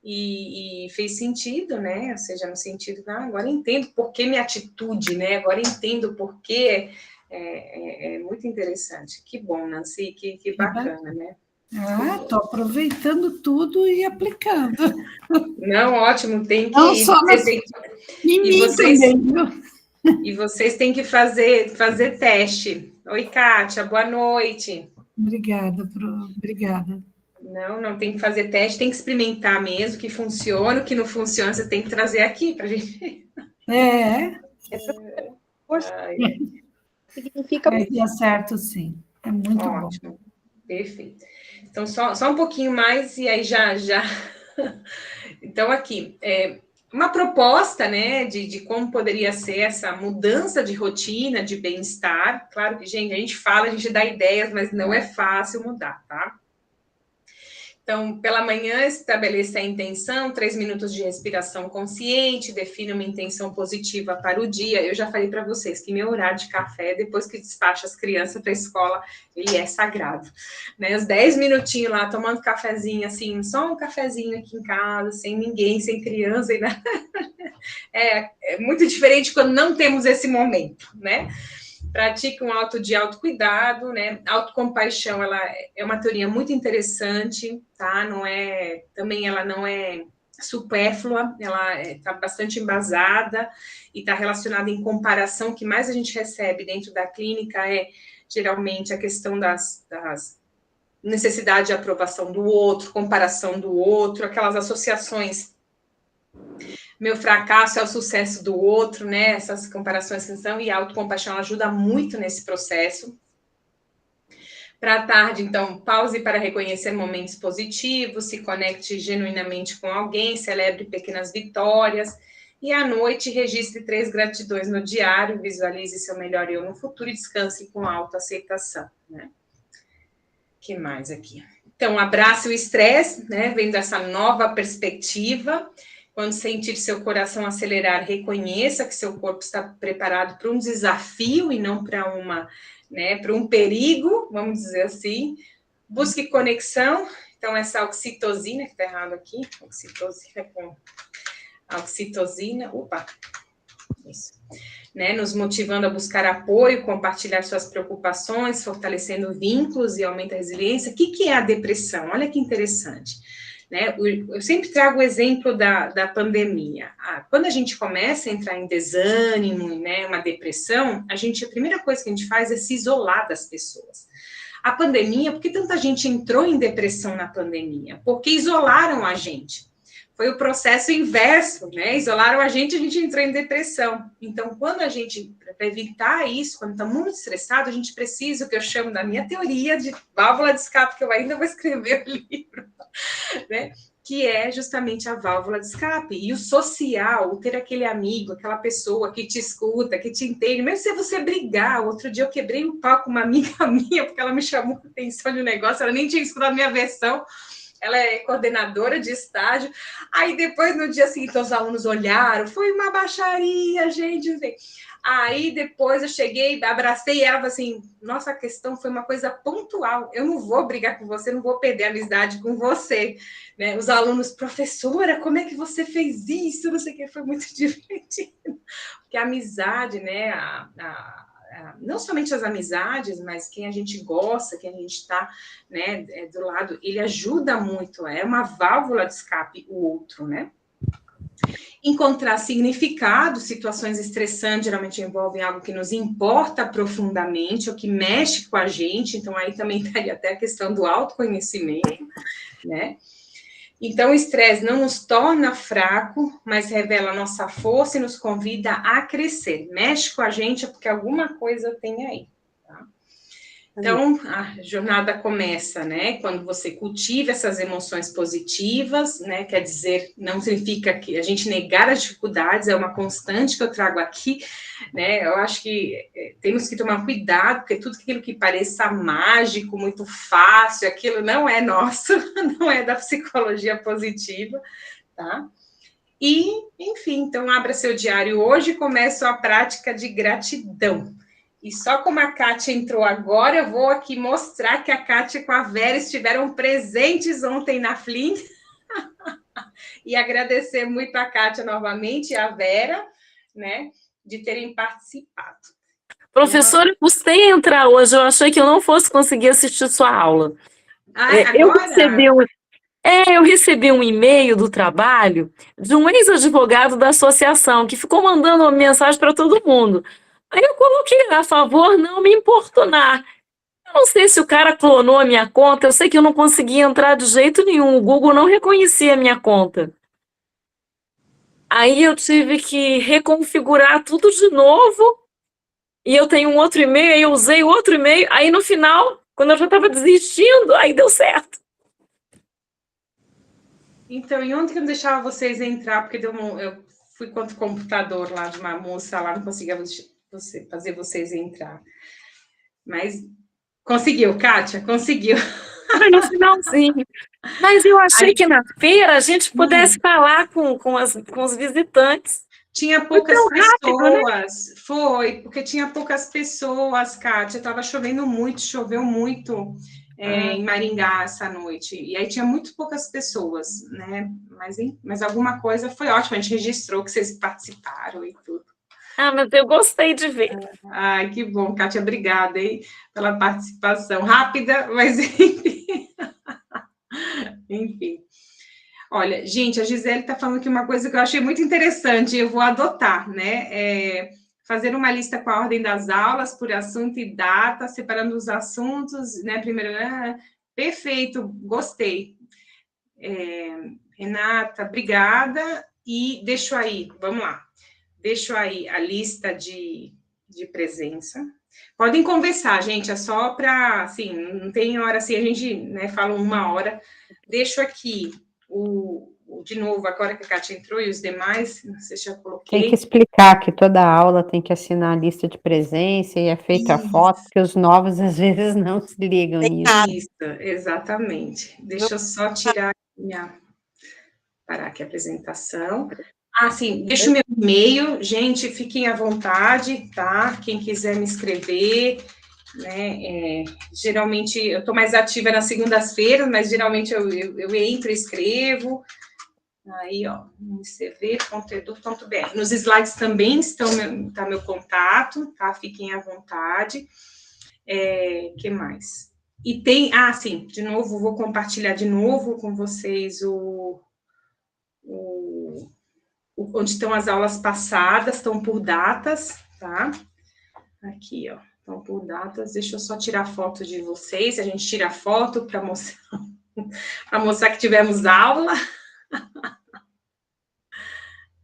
e fez sentido, né? Ou seja, no sentido, agora entendo por que minha atitude, né? Agora entendo por que é muito interessante. Que bom, Nancy, que bacana, né? Estou aproveitando tudo e aplicando. Não, ótimo, tem que... Não só E vocês têm que fazer teste. Oi, Kátia, boa noite. Obrigada. Não tem que fazer teste, tem que experimentar mesmo, que funciona, o que não funciona, você tem que trazer aqui para a gente. Significa... Dá certo, sim. É muito ótimo. Bom. Perfeito. Então, só um pouquinho mais, e aí já... Então, aqui, uma proposta, né, de como poderia ser essa mudança de rotina, de bem-estar. Claro que, gente, a gente fala, a gente dá ideias, mas não é fácil mudar, tá? Então, pela manhã, estabeleça a intenção, 3 minutos de respiração consciente, defina uma intenção positiva para o dia. Eu já falei para vocês que meu horário de café, depois que despacho as crianças para a escola, ele é sagrado. Né? Os 10 minutinhos lá, tomando cafezinho, assim, só um cafezinho aqui em casa, sem ninguém, sem criança, e nada. É muito diferente quando não temos esse momento, né? Pratique um autocuidado, né? Autocompaixão, ela é uma teoria muito interessante, tá? Ela não é supérflua, ela está bastante embasada e está relacionada em comparação. O que mais a gente recebe dentro da clínica é, geralmente, a questão das necessidade de aprovação do outro, comparação do outro, aquelas associações. Meu fracasso é o sucesso do outro, né? Essas comparações que são, e a autocompaixão ajuda muito nesse processo. Para a tarde, então, pause para reconhecer momentos positivos, se conecte genuinamente com alguém, celebre pequenas vitórias. E à noite, registre 3 gratidões no diário, visualize seu melhor eu no futuro e descanse com autoaceitação, né? O que mais aqui? Então, abrace o estresse, né? Vendo essa nova perspectiva. Quando sentir seu coração acelerar, reconheça que seu corpo está preparado para um desafio e não para um perigo, vamos dizer assim. Busque conexão. Então, essa oxitocina, que está errado aqui, oxitocina, isso. Né, nos motivando a buscar apoio, compartilhar suas preocupações, fortalecendo vínculos e aumenta a resiliência. O que é a depressão? Olha que interessante. né? Eu sempre trago o exemplo da pandemia. Quando a gente começa a entrar em desânimo, né, uma depressão, a primeira coisa que a gente faz é se isolar das pessoas. A pandemia, por que tanta gente entrou em depressão na pandemia? Porque isolaram a gente. Foi o processo inverso, né? Isolaram a gente entrou em depressão. Então, quando a gente, para evitar isso, quando está muito estressado, a gente precisa, o que eu chamo da minha teoria de válvula de escape, que eu ainda vou escrever o livro, né? Que é justamente a válvula de escape. E o social, o ter aquele amigo, aquela pessoa que te escuta, que te entende, mesmo se você brigar. Outro dia eu quebrei um pau com uma amiga minha, porque ela me chamou a atenção de um negócio, ela nem tinha escutado a minha versão. Ela é coordenadora de estágio. Aí depois, no dia seguinte, os alunos olharam, foi uma baixaria, gente. Aí depois eu cheguei, abracei ela, falei assim, nossa, a questão foi uma coisa pontual, eu não vou brigar com você, não vou perder a amizade com você, né? Os alunos, professora, como é que você fez isso? Não sei o que, foi muito divertido. Porque a amizade, né, não somente as amizades, mas quem a gente gosta, quem a gente está, né, do lado, ele ajuda muito, é uma válvula de escape o outro, né? Encontrar significado, situações estressantes geralmente envolvem algo que nos importa profundamente, ou que mexe com a gente, então aí também estaria até a questão do autoconhecimento, né? Então, o estresse não nos torna fraco, mas revela a nossa força e nos convida a crescer. Mexe com a gente porque alguma coisa tem aí. Tá? Então, a jornada começa, né? Quando você cultiva essas emoções positivas, né? Quer dizer, não significa que a gente negar as dificuldades, é uma constante que eu trago aqui, né? Eu acho que temos que tomar cuidado, porque tudo aquilo que pareça mágico, muito fácil, aquilo não é nosso, não é da psicologia positiva, tá? E, enfim, então abra seu diário hoje e começa a prática de gratidão. E só como a Kátia entrou agora, eu vou aqui mostrar que a Kátia com a Vera estiveram presentes ontem na Flint. E agradecer muito a Kátia novamente e a Vera, né, de terem participado. Professora, eu custei entrar hoje, eu achei que eu não fosse conseguir assistir sua aula. Eu recebi um e-mail do trabalho de um ex-advogado da associação que ficou mandando uma mensagem para todo mundo. Aí eu coloquei a favor não me importunar. Eu não sei se o cara clonou a minha conta, eu sei que eu não conseguia entrar de jeito nenhum, o Google não reconhecia a minha conta. Aí eu tive que reconfigurar tudo de novo, e eu tenho um outro e-mail, aí eu usei o outro e-mail, aí no final, quando eu já estava desistindo, aí deu certo. Então, e ontem que eu não deixava vocês entrar, porque eu fui contra o computador lá de uma moça lá, não conseguia fazer vocês entrar. Mas conseguiu, Kátia, conseguiu. No finalzinho. Mas eu achei que na feira a gente pudesse falar com os visitantes. Tinha poucas pessoas, né? Foi, porque tinha poucas pessoas, Kátia, estava chovendo muito, choveu muito em Maringá essa noite, e aí tinha muito poucas pessoas, né? Mas alguma coisa foi ótima, a gente registrou que vocês participaram e tudo. Mas eu gostei de ver. Ai, que bom, Kátia, obrigada, hein, pela participação rápida, mas enfim. Enfim. Olha, gente, a Gisele está falando aqui uma coisa que eu achei muito interessante, eu vou adotar, né? Fazer uma lista com a ordem das aulas, por assunto e data, separando os assuntos, né? Primeiro, perfeito, gostei. Renata, obrigada. E deixo aí, vamos lá. Deixo aí a lista de presença. Podem conversar, gente, é só para, assim, não tem hora assim, a gente, né, fala 1 hora. Deixo aqui de novo, agora que a Kátia entrou e os demais, não sei se já coloquei. Tem que explicar que toda aula tem que assinar a lista de presença e é feita a foto, porque os novos às vezes não se ligam nisso. Isso, exatamente. Deixa eu só tirar parar aqui a apresentação. Sim, deixa o meu e-mail, gente, fiquem à vontade, tá? Quem quiser me escrever, né? Geralmente, eu estou mais ativa nas segundas-feiras, mas geralmente eu entro e escrevo. Aí, ó, cv.edu.br. Nos slides também está meu contato, tá? Fiquem à vontade. Que mais? E tem, sim, de novo, vou compartilhar de novo com vocês onde estão as aulas passadas, estão por datas, tá? Aqui, ó, estão por datas. Deixa eu só tirar foto de vocês. A gente tira foto para mostrar que tivemos aula.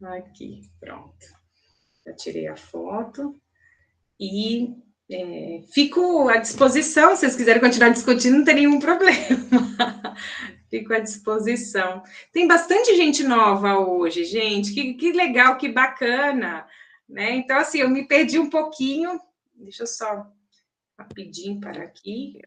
Aqui, pronto. Já tirei a foto. E fico à disposição, se vocês quiserem continuar discutindo, não tem nenhum problema. Fico à disposição. Tem bastante gente nova hoje, gente. Que legal, que bacana. Né? Então, assim, eu me perdi um pouquinho. Deixa eu só rapidinho parar aqui.